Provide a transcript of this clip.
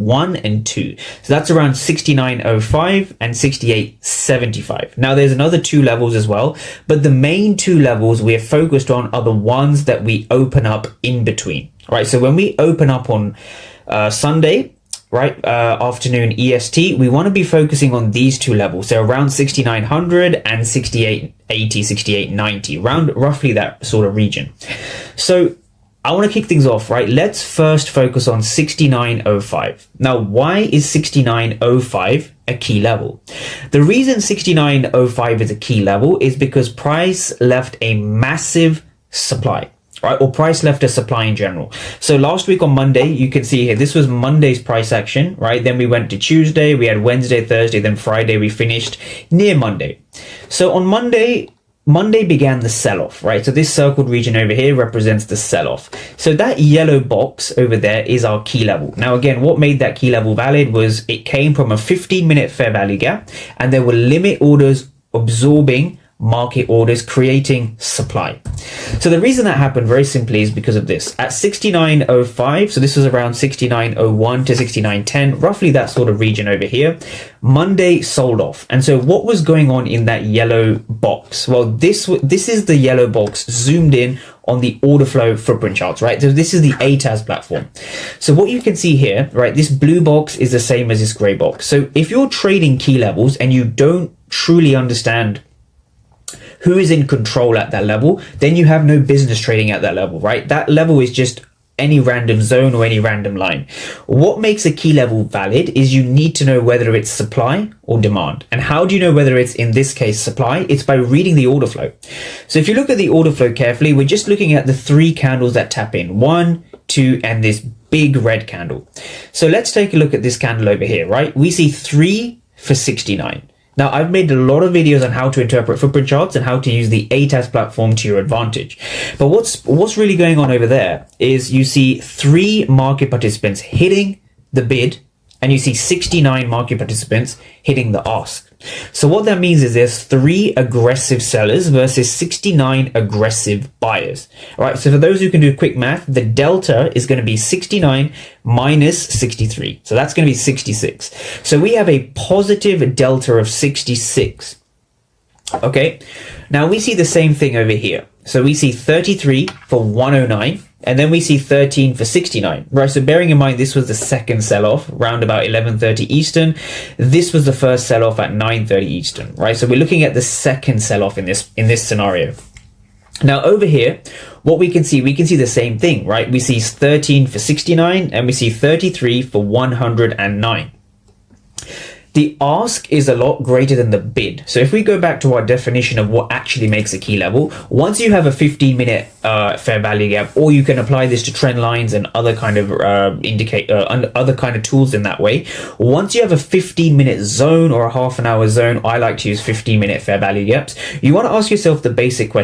1 and 2. So that's around 69.05 and 68.75. Now there's another 2 levels as well, but the main 2 levels we are focused on are the ones that we open up in between, right? So when we open up on Sunday, right, afternoon EST, we want to be focusing on these 2 levels. So around 6900 and 6880, 6890, around roughly that sort of region. So I want to kick things off, right? Let's first focus on 69.05. Now, why is 69.05 a key level? The reason 69.05 is a key level is because price left a massive supply, right? Or price left a supply in general. So last week on Monday, you can see here, this was Monday's price action, right? Then we went to Tuesday, we had Wednesday, Thursday, then Friday, we finished near Monday. So on Monday began the sell-off, right? So this circled region over here represents the sell-off. So that yellow box over there is our key level. Now, again, what made that key level valid was it came from a 15-minute fair value gap, and there were limit orders absorbing market orders, creating supply. So the reason that happened very simply is because of this. At 69.05, so this was around 69.01 to 69.10, roughly that sort of region over here, Monday sold off. And so what was going on in that yellow box? Well, this is the yellow box zoomed in on the order flow footprint charts, right? So this is the ATAS platform. So what you can see here, right, this blue box is the same as this gray box. So if you're trading key levels and you don't truly understand who is in control at that level, then you have no business trading at that level, right? That level is just any random zone or any random line. What makes a key level valid is you need to know whether it's supply or demand. And how do you know whether it's, in this case, supply? It's by reading the order flow. So if you look at the order flow carefully, we're just looking at the 3 candles that tap in, 1, 2, and this big red candle. So let's take a look at this candle over here, right? We see 3 for 69. Now, I've made a lot of videos on how to interpret footprint charts and how to use the ATAS platform to your advantage. But what's really going on over there is you see 3 market participants hitting the bid, and you see 69 market participants hitting the ask. So what that means is there's 3 aggressive sellers versus 69 aggressive buyers. All right, so for those who can do quick math, the delta is going to be 69 minus 63. So that's going to be 66. So we have a positive delta of 66. Okay, now we see the same thing over here. So we see 33 for 109, and then we see 13 for 69, right? So bearing in mind, this was the second sell-off around about 11:30 Eastern. This was the first sell-off at 9:30 Eastern, right? So we're looking at the second sell-off in this scenario. Now over here, what we can see the same thing, right? We see 13 for 69, and we see 33 for 109. The ask is a lot greater than the bid. So if we go back to our definition of what actually makes a key level, once you have a 15-minute fair value gap, or you can apply this to trend lines and other kind of other kind of tools in that way. Once you have a 15-minute zone or a half an hour zone, I like to use 15-minute fair value gaps. You want to ask yourself the basic question.